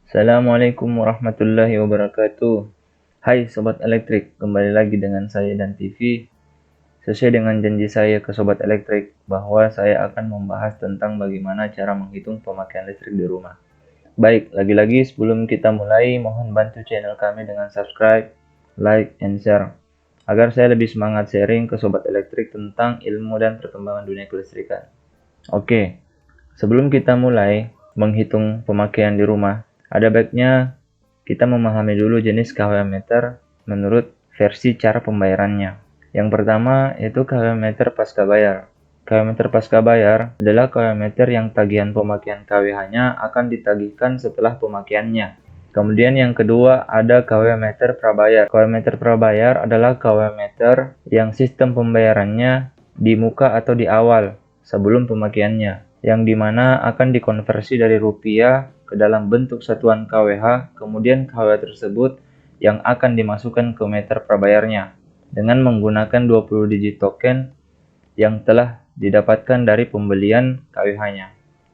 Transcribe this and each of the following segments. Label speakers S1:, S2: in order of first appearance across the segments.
S1: Assalamualaikum warahmatullahi wabarakatuh. Hai Sobat Elektrik, kembali lagi dengan saya dan TV. Sesuai dengan janji saya ke Sobat Elektrik bahwa saya akan membahas tentang bagaimana cara menghitung pemakaian listrik di rumah. Baik, lagi-lagi sebelum kita mulai, mohon bantu channel kami dengan subscribe, like, and share agar saya lebih semangat sharing ke Sobat Elektrik tentang ilmu dan perkembangan dunia kelistrikan. Oke, sebelum kita mulai menghitung pemakaian di rumah, ada baiknya kita memahami dulu jenis KW meter menurut versi cara pembayarannya. Yang pertama yaitu KW meter pasca bayar. KW meter pasca bayar adalah KW meter yang tagihan pemakaian KWH-nya akan ditagihkan setelah pemakaiannya. Kemudian yang kedua ada KW meter prabayar. KW meter prabayar adalah KW meter yang sistem pembayarannya di muka atau di awal sebelum pemakaiannya, yang dimana akan dikonversi dari rupiah ke dalam bentuk satuan KWH, kemudian KWH tersebut yang akan dimasukkan ke meter prabayarnya dengan menggunakan 20 digit token yang telah didapatkan dari pembelian KWH-nya.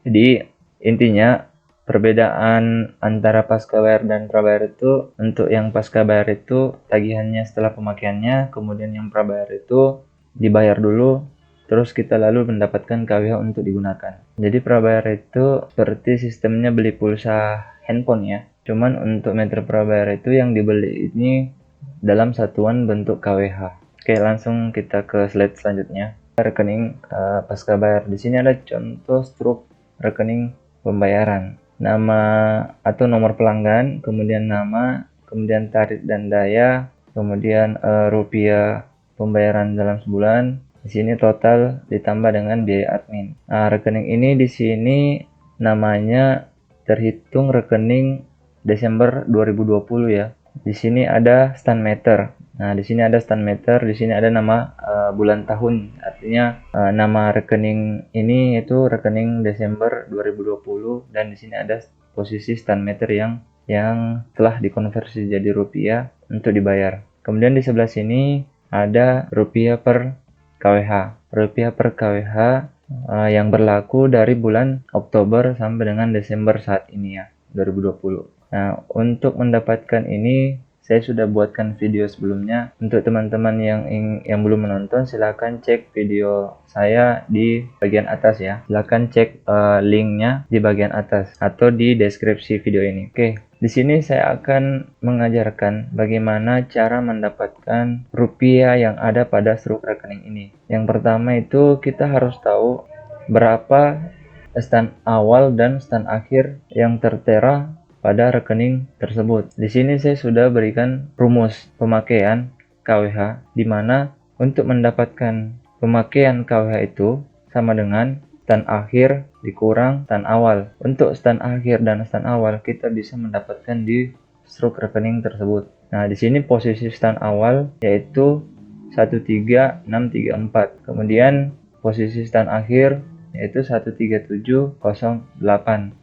S1: Jadi intinya perbedaan antara pasca bayar dan prabayar itu, untuk yang pasca bayar itu tagihannya setelah pemakaiannya, kemudian yang prabayar itu dibayar dulu terus kita lalu mendapatkan KWH untuk digunakan. Jadi prabayar itu seperti sistemnya beli pulsa handphone ya. Cuman untuk meter prabayar itu yang dibeli ini dalam satuan bentuk KWH. Oke, langsung kita ke slide selanjutnya. Rekening pasca bayar. Di sini ada contoh struk rekening pembayaran. Nama atau nomor pelanggan, kemudian nama, kemudian tarif dan daya, kemudian rupiah pembayaran dalam sebulan. Di sini total ditambah dengan biaya admin. Nah, rekening ini di sini namanya terhitung rekening Desember 2020 ya. Di sini ada stand meter. Nah, di sini ada stand meter, di sini ada nama bulan tahun. Artinya nama rekening ini itu rekening Desember 2020 dan di sini ada posisi stand meter yang telah dikonversi jadi rupiah untuk dibayar. Kemudian di sebelah sini ada rupiah per KWH. Rupiah per KWH yang berlaku dari bulan Oktober sampai dengan Desember saat ini ya, 2020. Nah, untuk mendapatkan ini saya sudah buatkan video sebelumnya. Untuk teman-teman yang belum menonton, silahkan cek video saya di bagian atas ya. Silahkan cek linknya di bagian atas atau di deskripsi video ini. Oke, di sini saya akan mengajarkan bagaimana cara mendapatkan rupiah yang ada pada struk rekening ini. Yang pertama itu kita harus tahu berapa stand awal dan stand akhir yang tertera pada rekening tersebut. Di sini saya sudah berikan rumus pemakaian KWH, di mana untuk mendapatkan pemakaian KWH itu sama dengan stand akhir dikurang stand awal. Untuk stand akhir dan stand awal kita bisa mendapatkan di struk rekening tersebut. Nah, di sini posisi stand awal yaitu 13634. Kemudian posisi stand akhir yaitu 13708,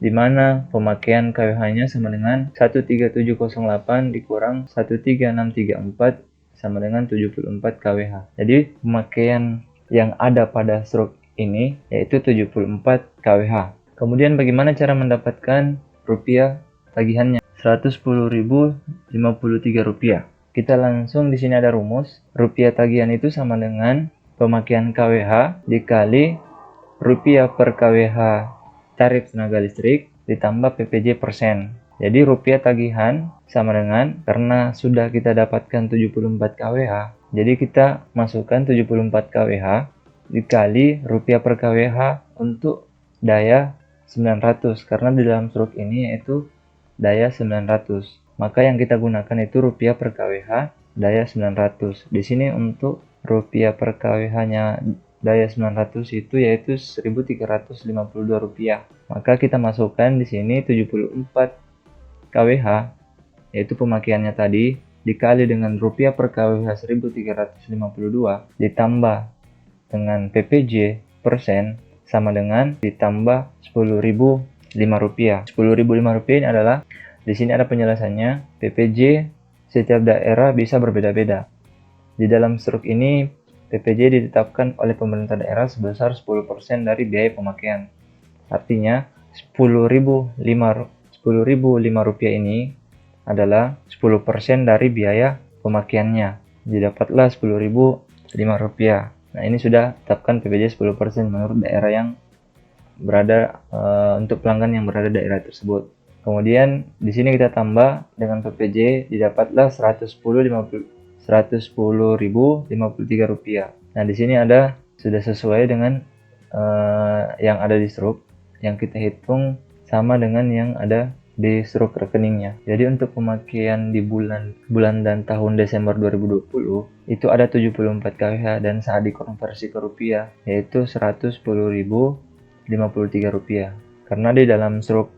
S1: di mana pemakaian KWH-nya sama dengan 13708 dikurang 13634 sama dengan 74 KWH. Jadi pemakaian yang ada pada struk ini yaitu 74 KWH. Kemudian bagaimana cara mendapatkan rupiah tagihannya? 110.053 rupiah. Kita langsung di sini ada rumus. Rupiah tagihan itu sama dengan pemakaian KWH dikali rupiah per KWH tarif tenaga listrik ditambah PPJ persen. Jadi rupiah tagihan sama dengan, karena sudah kita dapatkan 74 KWH, jadi kita masukkan 74 KWH dikali rupiah per KWH untuk daya 900, karena di dalam struk ini yaitu daya 900. Maka yang kita gunakan itu rupiah per KWH daya 900. Di sini untuk rupiah per KWH-nya daya 900 itu yaitu 1.352 rupiah. Maka kita masukkan di sini 74 KWH yaitu pemakaiannya tadi dikali dengan rupiah per KWH 1.352 ditambah dengan PPJ persen sama dengan ditambah 10.005 rupiah. 10.005 rupiah ini adalah, di sini ada penjelasannya, PPJ setiap daerah bisa berbeda-beda. Di dalam struk ini PPJ ditetapkan oleh pemerintah daerah sebesar 10% dari biaya pemakaian. Artinya 10.005 Rp10.005 ini adalah 10% dari biaya pemakaiannya. Jadi dapatlah Rp10.005. Nah, ini sudah tetapkan PBJ 10% menurut daerah yang berada untuk pelanggan yang berada daerah tersebut. Kemudian di sini kita tambah dengan PPJ, didapatlah Rp110.053. Nah, di sini ada sudah sesuai dengan yang ada di struk, yang kita hitung sama dengan yang ada di struk rekeningnya. Jadi untuk pemakaian di bulan dan tahun Desember 2020 itu ada 74 kWh dan saat dikonversi ke rupiah yaitu Rp110.053. Karena di dalam struk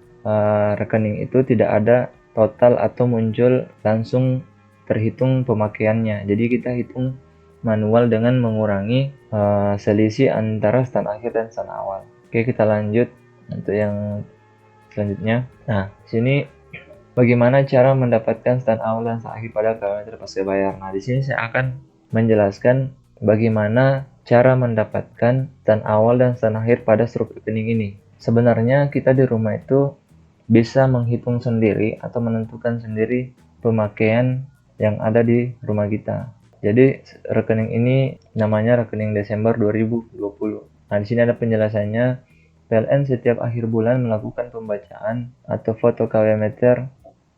S1: rekening itu tidak ada total atau muncul langsung terhitung pemakaiannya. Jadi kita hitung manual dengan mengurangi selisih antara stand akhir dan stand awal. Oke, kita lanjut untuk yang selanjutnya. Nah, sini bagaimana cara mendapatkan stand awal dan stand akhir pada kilometer pasca bayar. Nah, di sini saya akan menjelaskan bagaimana cara mendapatkan stand awal dan stand akhir pada struk rekening ini. Sebenarnya kita di rumah itu bisa menghitung sendiri atau menentukan sendiri pemakaian yang ada di rumah kita. Jadi rekening ini namanya rekening Desember 2020. Nah, di sini ada penjelasannya. PLN setiap akhir bulan melakukan pembacaan atau foto KW meter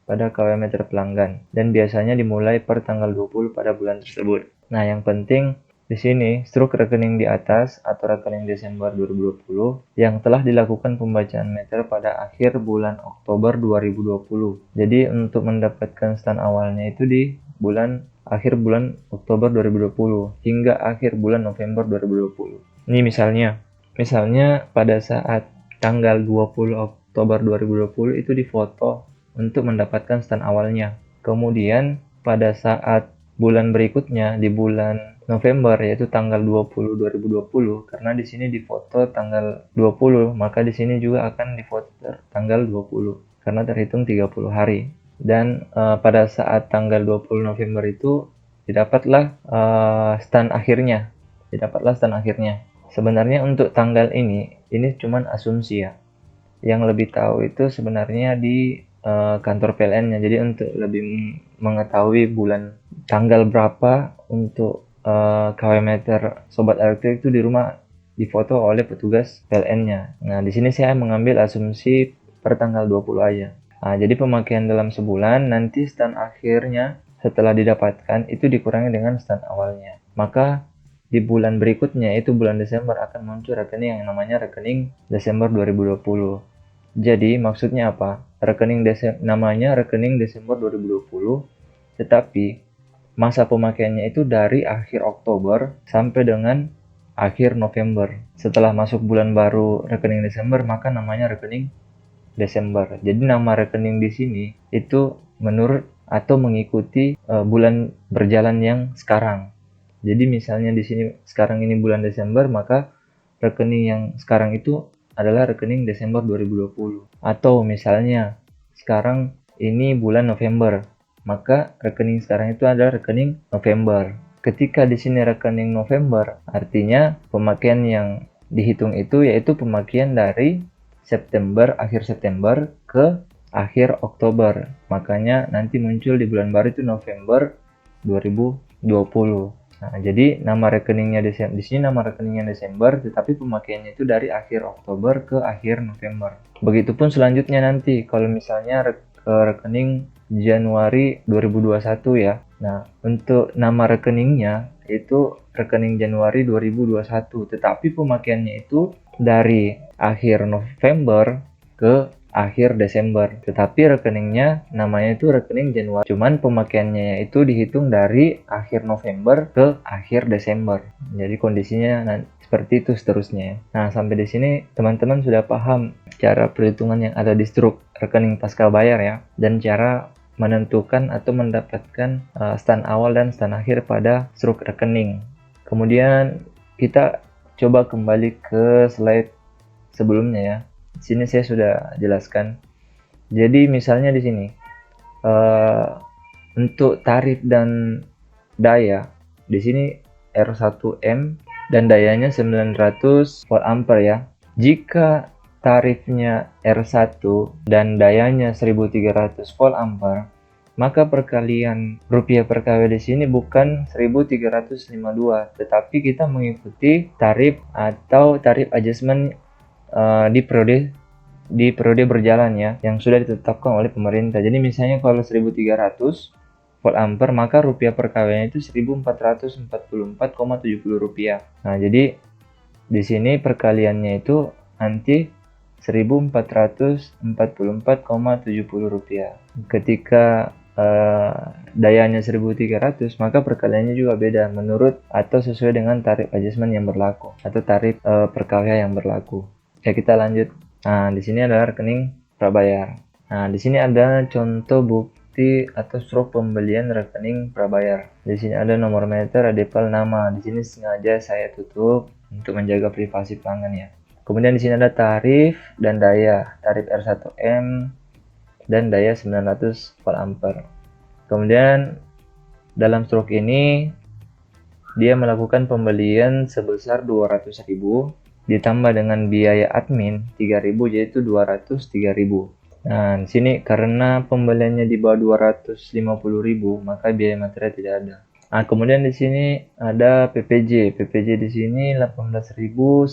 S1: pada KW meter pelanggan dan biasanya dimulai per tanggal 20 pada bulan tersebut. Nah, yang penting di sini, struk rekening di atas atau rekening Desember 2020 yang telah dilakukan pembacaan meter pada akhir bulan Oktober 2020. Jadi untuk mendapatkan stand awalnya itu di akhir bulan Oktober 2020 hingga akhir bulan November 2020. Ini misalnya pada saat tanggal 20 Oktober 2020 itu difoto untuk mendapatkan stand awalnya. Kemudian pada saat bulan berikutnya di bulan November yaitu tanggal 20 2020 karena di sini difoto tanggal 20 maka di sini juga akan difoto tanggal 20 karena terhitung 30 hari dan pada saat tanggal 20 November itu didapatlah stand akhirnya. Sebenarnya untuk tanggal ini cuman asumsi ya. Yang lebih tahu itu sebenarnya di kantor PLN-nya. Jadi untuk lebih mengetahui tanggal berapa untuk KW meter sobat elektrik itu di rumah difoto oleh petugas PLN-nya. Nah, di sini saya mengambil asumsi per tanggal 20 aja. Nah, jadi pemakaian dalam sebulan nanti stand akhirnya setelah didapatkan itu dikurangi dengan stand awalnya. Maka di bulan berikutnya itu bulan Desember akan muncul rekening yang namanya rekening Desember 2020. Jadi maksudnya apa? Namanya rekening Desember 2020, tetapi masa pemakaiannya itu dari akhir Oktober sampai dengan akhir November. Setelah masuk bulan baru rekening Desember, maka namanya rekening Desember. Jadi nama rekening di sini itu menurut atau mengikuti bulan berjalan yang sekarang. Jadi misalnya di sini sekarang ini bulan Desember, maka rekening yang sekarang itu adalah rekening Desember 2020. Atau misalnya sekarang ini bulan November, maka rekening sekarang itu adalah rekening November. Ketika di sini rekening November, artinya pemakaian yang dihitung itu yaitu pemakaian dari akhir September ke akhir Oktober. Makanya nanti muncul di bulan baru itu November 2020. Nah, jadi nama rekeningnya di sini nama rekeningnya Desember, tetapi pemakaiannya itu dari akhir Oktober ke akhir November. Begitupun selanjutnya nanti kalau misalnya rekening Januari 2021 ya. Nah, untuk nama rekeningnya itu rekening Januari 2021, tetapi pemakaiannya itu dari akhir November ke akhir Desember. Tetapi rekeningnya namanya itu rekening Januari. Cuman pemakaiannya itu dihitung dari akhir November ke akhir Desember. Jadi kondisinya seperti itu seterusnya. Nah, sampai di sini teman-teman sudah paham cara perhitungan yang ada di struk rekening pasca bayar ya, dan cara menentukan atau mendapatkan stand awal dan stand akhir pada struk rekening. Kemudian kita coba kembali ke slide sebelumnya ya. Di sini saya sudah jelaskan. Jadi misalnya di sini untuk tarif dan daya di sini R1M dan dayanya 900 volt ampere ya. Jika tarifnya R1 dan dayanya 1300 volt ampere, maka perkalian rupiah per kW di sini bukan 1352, tetapi kita mengikuti tarif atau tarif adjustment di periode berjalan ya, yang sudah ditetapkan oleh pemerintah. Jadi misalnya kalau 1300 volt ampere, maka rupiah per kW itu 1444,70 rupiah. Nah, jadi di sini perkaliannya itu nanti 1444,70 rupiah. Ketika dayanya 1300, maka perkaliannya juga beda menurut atau sesuai dengan tarif adjustment yang berlaku atau tarif per kWh yang berlaku. Ya, kita lanjut. Nah, di sini adalah rekening prabayar. Nah, di sini ada contoh bukti atau struk pembelian rekening prabayar. Di sini ada nomor meter, adepal, nama. Di sini sengaja saya tutup untuk menjaga privasi pelanggan ya. Kemudian di sini ada tarif dan daya, tarif R1M dan daya 900 volt ampere. Kemudian dalam struk ini dia melakukan pembelian sebesar 200.000 ditambah dengan biaya admin 3.000, yaitu 203.000. Nah, di sini karena pembeliannya di bawah 250.000, maka biaya material tidak ada. Nah, kemudian di sini ada PPJ. PPJ di sini 18.182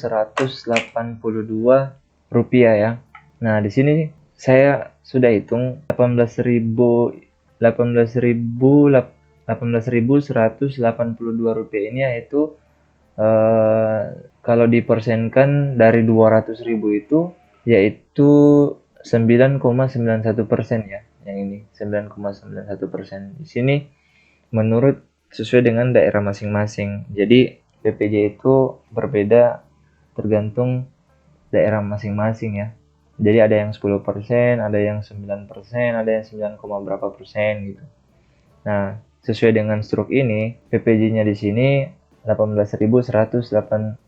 S1: rupiah ya. Nah, di sini saya sudah hitung 18.182 rupiah ini, yaitu kalau dipersenkan dari 200.000 itu yaitu 9,91% ya. Yang ini 9,91%. Di sini menurut sesuai dengan daerah masing-masing. Jadi PPJ itu berbeda tergantung daerah masing-masing ya. Jadi ada yang 10%, ada yang 9%, ada yang 9, berapa persen gitu. Nah, sesuai dengan struk ini, PPJ-nya di sini 18.182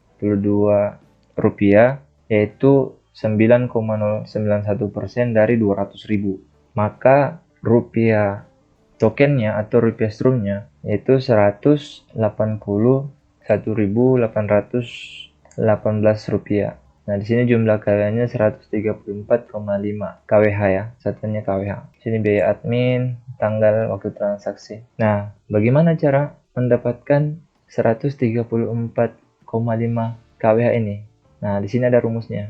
S1: rupiah, yaitu 9,091% dari 200.000. Maka rupiah tokennya atau rupiah strumnya yaitu 181.818 rupiah. Nah, di sini jumlah KWH-nya 134,5 KWH ya, satunya KWH. Di sini biaya admin, tanggal, waktu transaksi. Nah, bagaimana cara mendapatkan 134,5 KWH ini? Nah, di sini ada rumusnya.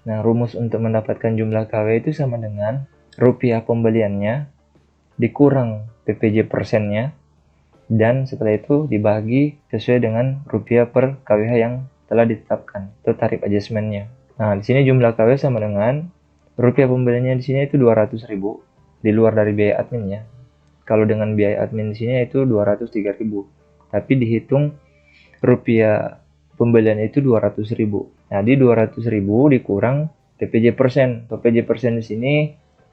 S1: Nah, rumus untuk mendapatkan jumlah KWH itu sama dengan rupiah pembeliannya dikurang PPJ persennya, dan setelah itu dibagi sesuai dengan rupiah per KWH yang telah ditetapkan atau tarif adjustmentnya. Nah, di sini jumlah KWH sama dengan rupiah pembeliannya di sini itu 200.000 di luar dari biaya adminnya. Kalau dengan biaya admin di sini itu 203.000, tapi dihitung rupiah pembelian itu 200.000. Nah, di 200.000 dikurang PPJ persen. PPJ persen di sini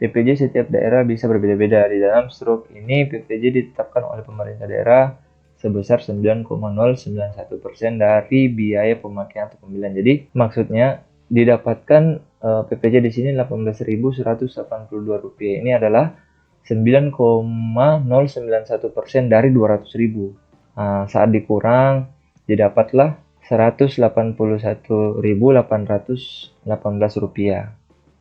S1: PPJ setiap daerah bisa berbeda-beda. Di dalam struk ini PPJ ditetapkan oleh pemerintah daerah sebesar 9,091% dari biaya pemakaian atau pembelian. Jadi maksudnya didapatkan PPJ di sini 18.182 rupiah. Ini adalah 9,091% dari 200.000. Saat dikurang didapatlah 181.818 rupiah.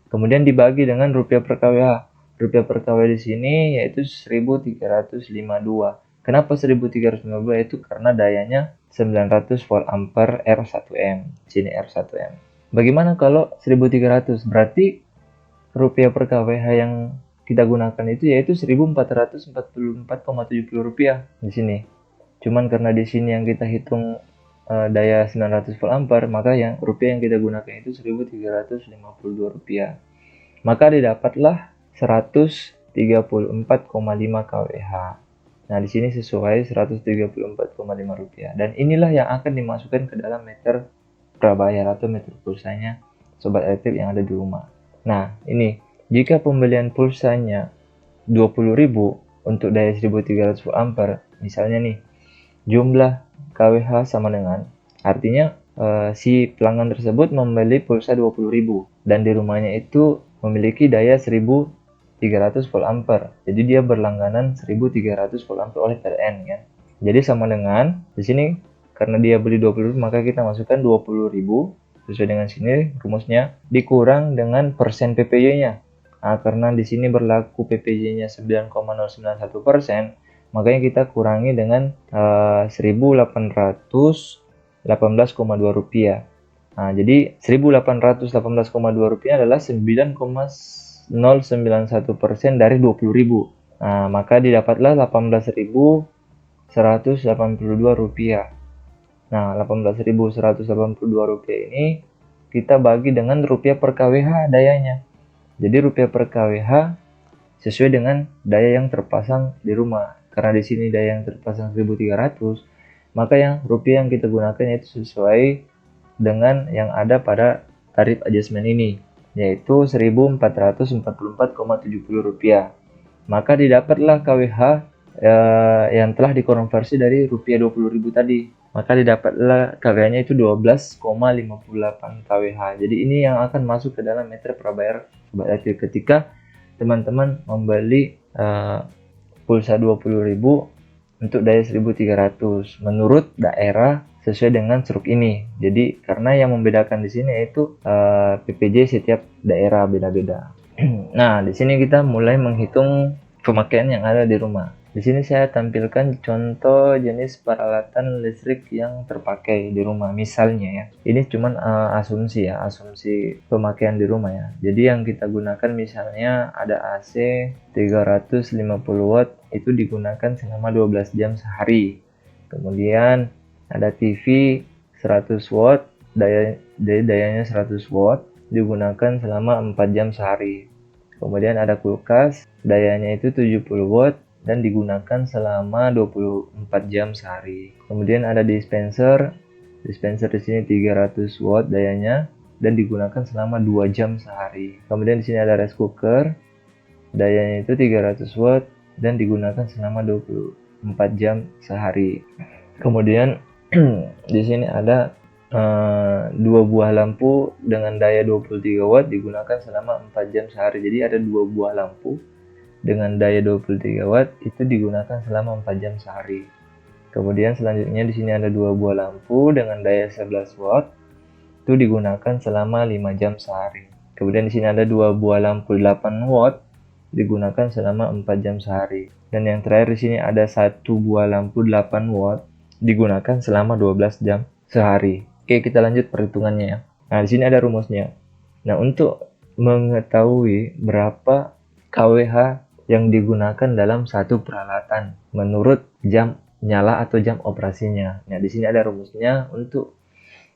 S1: Kemudian dibagi dengan rupiah per KWH. Rupiah per KWH di sini yaitu 1.352. Kenapa 1.352? Itu karena dayanya 900 volt ampere R1M. Sini R1M. Bagaimana kalau 1.300? Berarti rupiah per KWH yang kita gunakan itu yaitu 1.444,70 rupiah di sini. Cuman karena di sini yang kita hitung daya 900 volt ampere, maka yang rupiah yang kita gunakan itu 1.352 rupiah. Maka didapatlah 134,5 kWh. Nah, di sini sesuai 134,5 rupiah. Dan inilah yang akan dimasukkan ke dalam meter prabayar atau meter pulsanya sobat elektrik yang ada di rumah. Nah, ini jika pembelian pulsanya 20.000 untuk daya 1.300 volt ampere, misalnya nih jumlah KWH sama dengan, artinya si pelanggan tersebut membeli pulsa 20.000 dan di rumahnya itu memiliki daya 1.300 volt ampere. Jadi dia berlangganan 1.300 volt ampere oleh PLN kan. Jadi sama dengan di sini karena dia beli 20.000 maka kita masukkan 20.000 sesuai dengan sini rumusnya, dikurang dengan persen PPJ-nya. Nah, karena di sini berlaku PPJ-nya 9,091%, makanya kita kurangi dengan 1.818,2 rupiah. Nah, jadi 1.818,2 rupiah adalah 9,091% dari 20.000. Nah, maka didapatlah 18.182 rupiah. Nah, 18.182 rupiah ini kita bagi dengan rupiah per kWh dayanya. Jadi rupiah per kWh sesuai dengan daya yang terpasang di rumah. Karena di sini daya yang terpasang 1.300, maka yang rupiah yang kita gunakan yaitu sesuai dengan yang ada pada tarif adjustment ini, yaitu 1.444,70 rupiah. Maka didapatlah KWH yang telah dikonversi dari rupiah 20.000 tadi. Maka didapatlah KWH-nya itu 12,58 KWH. Jadi ini yang akan masuk ke dalam meter prabayar sobat elektrik ketika teman-teman membeli pulsa 20.000 untuk daya 1.300 menurut daerah sesuai dengan struk ini. Jadi karena yang membedakan di sini yaitu PPJ setiap daerah beda-beda. Nah, di sini kita mulai menghitung pemakaian yang ada di rumah. Di sini saya tampilkan contoh jenis peralatan listrik yang terpakai di rumah. Misalnya ya, ini cuman asumsi pemakaian di rumah ya. Jadi yang kita gunakan misalnya ada AC 350 watt itu digunakan selama 12 jam sehari. Kemudian ada TV 100 watt, dayanya 100 watt digunakan selama 4 jam sehari. Kemudian ada kulkas, dayanya itu 70 watt dan digunakan selama 24 jam sehari. Kemudian ada dispenser di sini 300 watt dayanya dan digunakan selama 2 jam sehari. Kemudian di sini ada rice cooker, dayanya itu 300 watt dan digunakan selama 24 jam sehari. Kemudian di sini ada 2 buah lampu dengan daya 23 watt digunakan selama 4 jam sehari. Jadi ada 2 buah lampu dengan daya 23 watt itu digunakan selama 4 jam sehari. Kemudian selanjutnya di sini ada 2 buah lampu dengan daya 11 watt itu digunakan selama 5 jam sehari. Kemudian di sini ada 2 buah lampu 8 watt digunakan selama 4 jam sehari. Dan yang terakhir di sini ada 1 buah lampu 8 watt digunakan selama 12 jam sehari. Oke, kita lanjut perhitungannya ya. Nah, di sini ada rumusnya. Nah, untuk mengetahui berapa KWH yang digunakan dalam satu peralatan menurut jam nyala atau jam operasinya. Nah, di sini ada rumusnya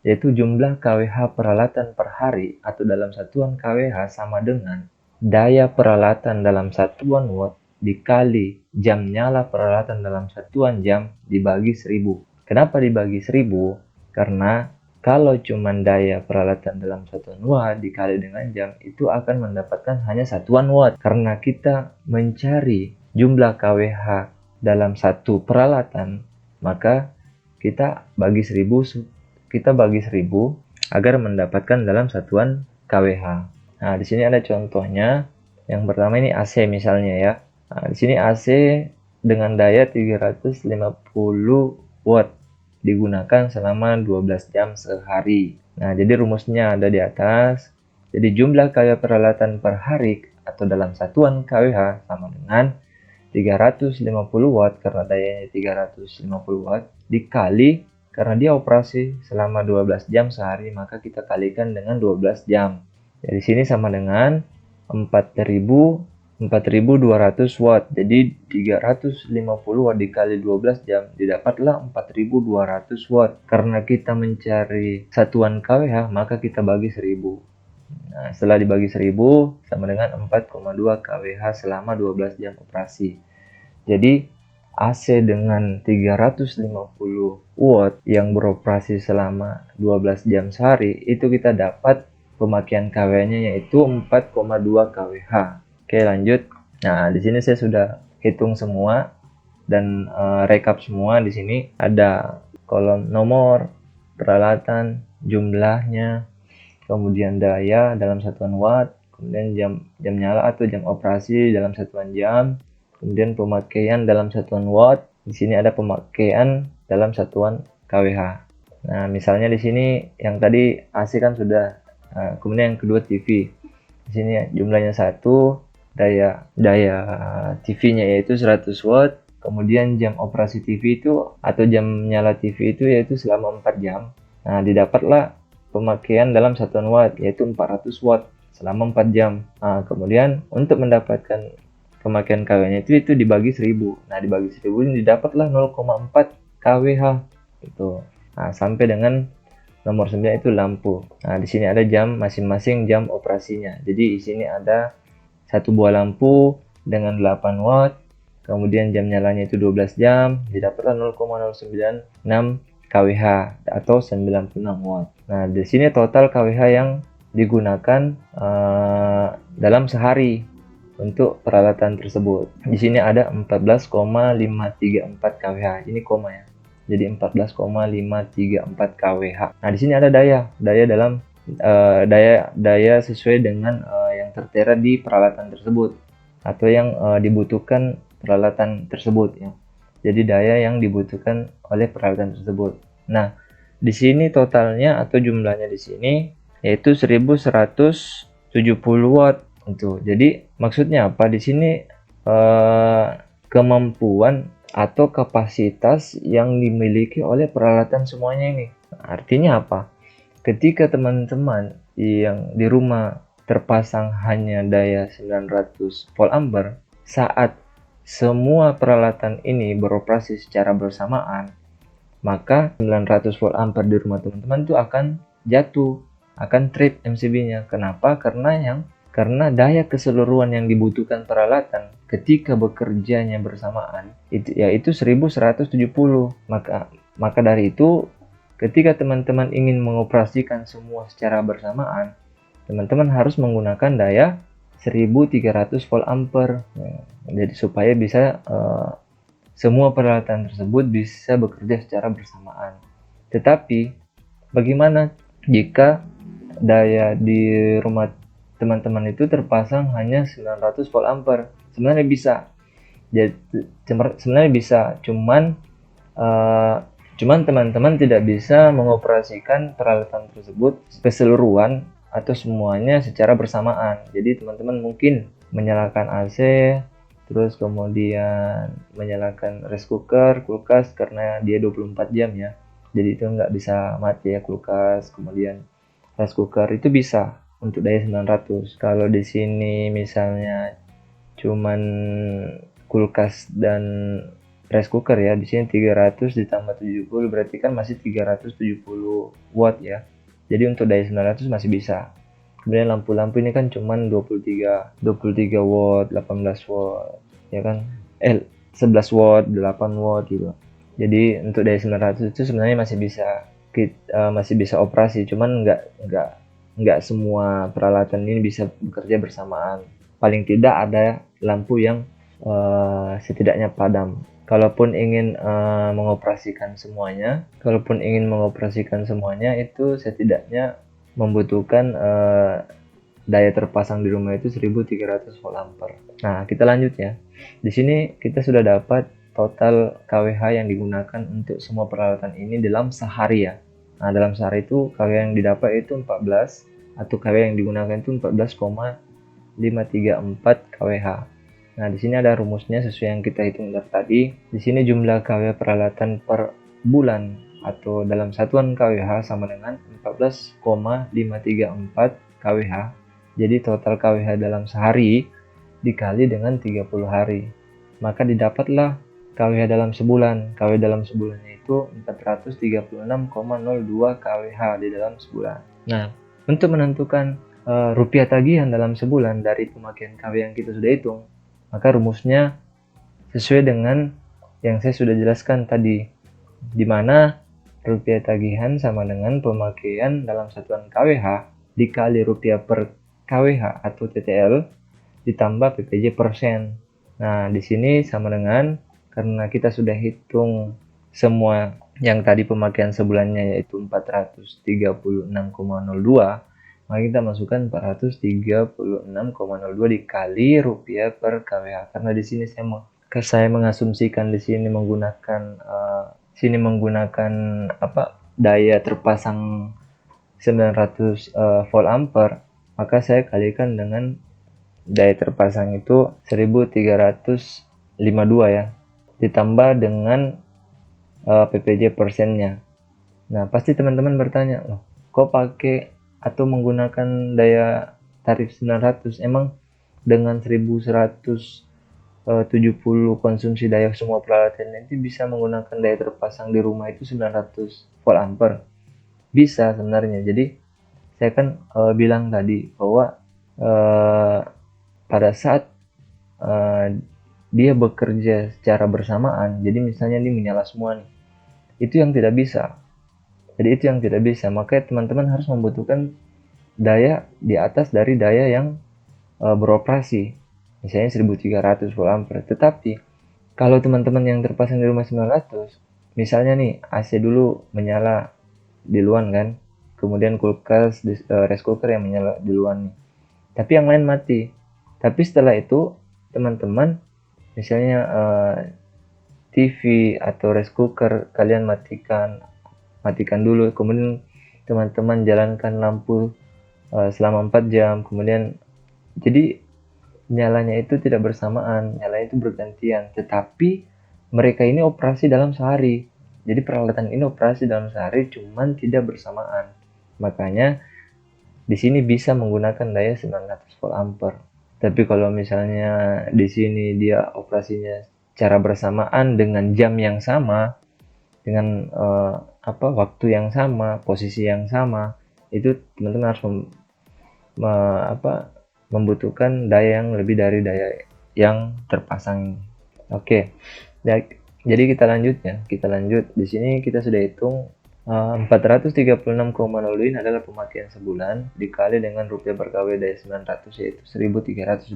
S1: yaitu jumlah KWH peralatan per hari atau dalam satuan KWH sama dengan daya peralatan dalam satuan watt dikali jam nyala peralatan dalam satuan jam dibagi 1000. Kenapa dibagi 1000? Karena kalau cuma daya peralatan dalam satuan watt dikali dengan jam itu akan mendapatkan hanya satuan watt. Karena kita mencari jumlah KWH dalam satu peralatan, maka kita bagi 1000 agar mendapatkan dalam satuan KWH. Nah, di sini ada contohnya. Yang pertama ini AC misalnya ya. Nah, di sini AC dengan daya 350 watt digunakan selama 12 jam sehari. Nah, jadi rumusnya ada di atas. Jadi jumlah KWH peralatan per hari atau dalam satuan KWH sama dengan 350 watt karena dayanya 350 watt dikali karena dia operasi selama 12 jam sehari, maka kita kalikan dengan 12 jam. Jadi sini sama dengan 4.200 watt. Jadi 350 watt dikali 12 jam didapatlah 4.200 watt. Karena kita mencari satuan KWH, maka kita bagi 1000. Nah, setelah dibagi 1000 sama dengan 4,2 KWH selama 12 jam operasi. Jadi AC dengan 350 watt yang beroperasi selama 12 jam sehari itu kita dapat pemakaian KWH-nya yaitu 4,2 KWH. Oke, lanjut. Nah, di sini saya sudah hitung semua dan rekap semua. Di sini ada kolom nomor, peralatan, jumlahnya, kemudian daya dalam satuan watt, kemudian jam nyala atau jam operasi dalam satuan jam, kemudian pemakaian dalam satuan watt. Di sini ada pemakaian dalam satuan KWH. Nah, misalnya di sini yang tadi AC kan sudah, kemudian yang kedua TV. Di sini jumlahnya 1, daya daya TV-nya yaitu 100 watt, kemudian jam operasi TV itu atau jam nyala TV itu yaitu selama 4 jam. Nah, didapatlah pemakaian dalam satuan watt yaitu 400 watt selama 4 jam. Nah, kemudian untuk mendapatkan pemakaian kW-nya itu dibagi 1000. Nah, dibagi 1000 ini didapatlah 0,4 kWh itu. Nah, sampai dengan nomor 9 itu lampu. Nah, di sini ada jam masing-masing jam operasinya. Jadi di sini ada satu buah lampu dengan 8 watt, kemudian jam nyalanya itu 12 jam, didapatkan 0,096 kWh atau 96 watt. Nah, di sini total kWh yang digunakan dalam sehari untuk peralatan tersebut. Di sini ada 14,534 kWh. Ini koma ya. Jadi 14,534 kWh. Nah, di sini ada daya dalam daya sesuai dengan yang tertera di peralatan tersebut atau yang dibutuhkan peralatan tersebut ya. Jadi daya yang dibutuhkan oleh peralatan tersebut. Nah, di sini totalnya atau jumlahnya di sini yaitu 1170 watt itu. Jadi maksudnya apa? Di sini kemampuan atau kapasitas yang dimiliki oleh peralatan semuanya ini. Artinya apa? Ketika teman-teman yang di rumah terpasang hanya daya 900 volt ampere, saat semua peralatan ini beroperasi secara bersamaan, maka 900 volt ampere di rumah teman-teman itu akan jatuh, akan trip MCB-nya. Kenapa? Karena daya keseluruhan yang dibutuhkan peralatan ketika bekerjanya bersamaan yaitu 1170. Maka dari itu ketika teman-teman ingin mengoperasikan semua secara bersamaan, teman-teman harus menggunakan daya 1300 volt ampere. Jadi supaya bisa semua peralatan tersebut bisa bekerja secara bersamaan. Tetapi bagaimana jika daya di rumah teman-teman itu terpasang hanya 900 volt ampere? Sebenarnya bisa. Jadi, sebenarnya bisa, cuman teman-teman tidak bisa mengoperasikan peralatan tersebut keseluruhan atau semuanya secara bersamaan. Jadi teman-teman mungkin menyalakan AC, terus kemudian menyalakan rice cooker, kulkas karena dia 24 jam ya. Jadi itu nggak bisa mati ya kulkas, kemudian rice cooker itu bisa untuk daya 900. Kalau di sini misalnya cuman kulkas dan rice cooker ya, di sini 300 ditambah 70 berarti kan masih 370 watt ya. Jadi untuk daya 900 masih bisa. Kemudian lampu-lampu ini kan cuman 23 watt, 18 watt ya kan. 11 watt, 8 watt gitu. Jadi untuk daya 900 itu sebenarnya masih bisa operasi, cuman nggak semua peralatan ini bisa bekerja bersamaan. Paling tidak ada lampu yang setidaknya padam. Kalaupun ingin mengoperasikan semuanya itu setidaknya membutuhkan daya terpasang di rumah itu 1300 volt ampere. Nah, kita lanjut ya. Di sini kita sudah dapat total kWh yang digunakan untuk semua peralatan ini dalam sehari ya. Nah, dalam sehari itu kWh yang didapat itu 14 atau kWh yang digunakan itu 14,534 kWh. Nah, di sini ada rumusnya sesuai yang kita hitung dari tadi. Di sini jumlah kWh peralatan per bulan atau dalam satuan kWh sama dengan 14,534 kWh. Jadi total kWh dalam sehari dikali dengan 30 hari. Maka didapatlah kWh dalam sebulan. kWh dalam sebulannya itu 436,02 kWh di dalam sebulan. Nah, untuk menentukan rupiah tagihan dalam sebulan dari pemakaian kWh yang kita sudah hitung, maka rumusnya sesuai dengan yang saya sudah jelaskan tadi, di mana rupiah tagihan sama dengan pemakaian dalam satuan kWh dikali rupiah per kWh atau TTL ditambah PPJ persen. Nah, di sini sama dengan, karena kita sudah hitung semua yang tadi pemakaian sebulannya yaitu 436,02, maka kita masukkan 436,02 dikali rupiah per kWh. Karena di sini saya mengasumsikan di sini menggunakan daya terpasang 900 volt ampere, maka saya kalikan dengan daya terpasang itu 1352 ya, ditambah dengan PPJ persennya. Nah, pasti teman-teman bertanya, loh, kok pakai atau menggunakan daya tarif 900? Emang dengan 1170 konsumsi daya semua peralatan nanti bisa menggunakan daya terpasang di rumah itu 900 volt ampere? Bisa sebenarnya. Jadi saya kan bilang tadi bahwa pada saat dia bekerja secara bersamaan, jadi misalnya ini menyala semua nih, itu yang tidak bisa. Jadi itu yang tidak bisa, makanya teman-teman harus membutuhkan daya di atas dari daya yang beroperasi, misalnya 1300 volt ampere. Tetapi kalau teman-teman yang terpasang di rumah 900, misalnya nih AC dulu menyala di luar kan, kemudian kulkas, rice cooker yang menyala di luar nih, tapi yang lain mati. Tapi setelah itu teman-teman misalnya TV atau rice cooker kalian matikan dulu, kemudian teman-teman jalankan lampu selama 4 jam, kemudian jadi nyalanya itu tidak bersamaan, nyalanya itu bergantian, tetapi mereka ini operasi dalam sehari. Jadi peralatan ini operasi dalam sehari, cuman tidak bersamaan. Makanya di sini bisa menggunakan daya 900 volt ampere. Tapi kalau misalnya di sini dia operasinya secara bersamaan dengan jam yang sama, dengan waktu yang sama, posisi yang sama, itu teman-teman harus membutuhkan daya yang lebih dari daya yang terpasang. Oke. Jadi kita lanjut. Di sini kita sudah hitung 436,0 ini adalah pemakaian sebulan dikali dengan rupiah per kW daya 900 yaitu 1352.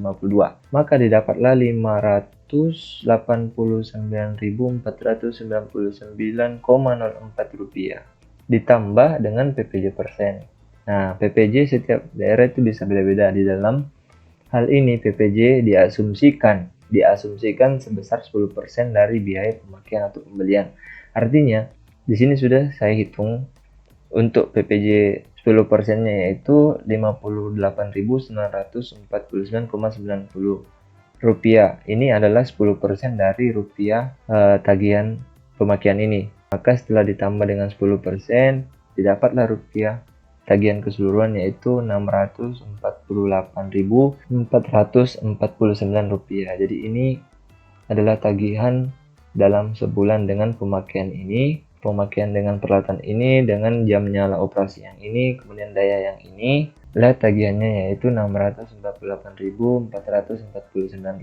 S1: Maka didapatlah 589.499,04 rupiah ditambah dengan PPJ persen. Nah, PPJ setiap daerah itu bisa beda-beda. Di dalam hal ini PPJ diasumsikan sebesar 10% dari biaya pemakaian atau pembelian. Artinya di sini sudah saya hitung untuk PPJ 10%-nya yaitu 58.949,90 rupiah. Ini adalah 10% dari rupiah tagihan pemakaian ini. Maka setelah ditambah dengan 10%, didapatlah rupiah tagihan keseluruhan yaitu 648.449 rupiah. Jadi ini adalah tagihan dalam sebulan dengan pemakaian ini, pemakaian dengan peralatan ini, dengan jam nyala operasi yang ini, kemudian daya yang ini. Tagihannya yaitu 648.449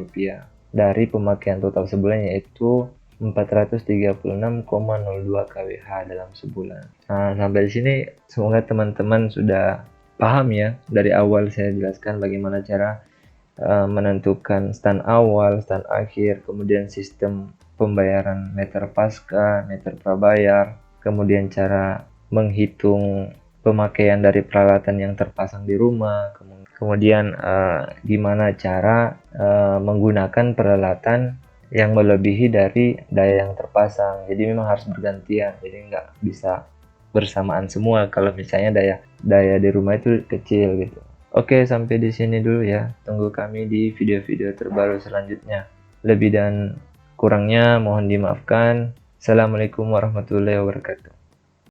S1: rupiah dari pemakaian total sebulan yaitu 436,02 kWh dalam sebulan. Nah, sampai di sini semoga teman-teman sudah paham ya. Dari awal saya jelaskan bagaimana cara menentukan stand awal, stand akhir, kemudian sistem pembayaran meter pasca, meter prabayar, kemudian cara menghitung pemakaian dari peralatan yang terpasang di rumah, kemudian gimana cara menggunakan peralatan yang melebihi dari daya yang terpasang. Jadi memang harus bergantian, jadi nggak bisa bersamaan semua kalau misalnya daya di rumah itu kecil gitu. Oke, sampai di sini dulu ya. Tunggu kami di video-video terbaru selanjutnya. Lebih dan kurangnya mohon dimaafkan. Assalamualaikum warahmatullahi wabarakatuh.